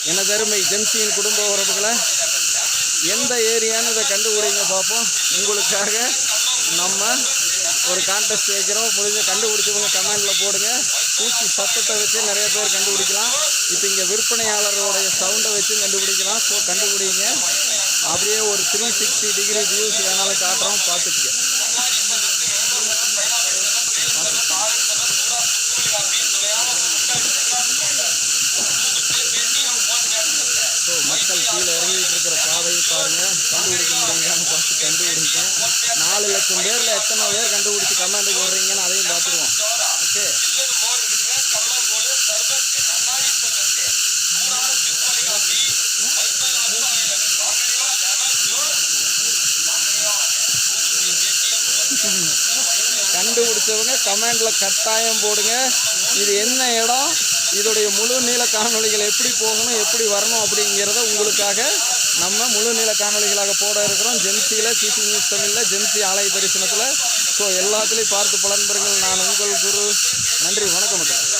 எனதருமை ஜெம்சியின் குடும்ப உறவுகளை எந்த ஏரியான்னு இதை கண்டுபிடிங்க பார்ப்போம். உங்களுக்காக நம்ம ஒரு கான்டெஸ்ட் வைக்கிறோம். முடிஞ்ச கண்டுபிடிச்சவங்க கமெண்டில் போடுங்க. பூச்சி சத்தத்தை வச்சு நிறைய பேர் கண்டுபிடிக்கலாம். இப்போ இங்கே விற்பனையாளர்களுடைய சவுண்டை வச்சு கண்டுபிடிக்கலாம். ஸோ கண்டுபிடிங்க. அப்படியே ஒரு 360 டிகிரி வியூஸ் வேணாலும் காட்டுறோம், பார்த்துக்குங்க. மக்கள் கீழே இறங்கிட்டு இருக்கிற பாதையை பாருங்க. கண்டுபிடிக்க முடியுங்கன்னு பார்த்து கண்டுபிடிங்க. 4 லட்சம் பேரில் எத்தனை பேர் கண்டுபிடிச்சி கமெண்ட் போடுறீங்கன்னு அதையும் பார்த்துருவோம். ஓகே, கண்டுபிடிச்சவங்க கமெண்டில் கட்டாயம் போடுங்க. இது என்ன இடம், இதோடைய முழு நீள காணொலிகள் எப்படி போகணும், எப்படி வரணும் அப்படிங்கிறத உங்களுக்காக நம்ம முழு நீள காணொலிகளாக போட இருக்கிறோம். ஜெம்சியில், சிசி நியூஸ் தமிழில், ஜெம்சி ஆலய தரிசனத்தில். ஸோ எல்லாத்துலேயும் பார்த்து பலன் பெறுங்கள். நான் உங்கள் குரு. நன்றி, வணக்கம் மக்கள்.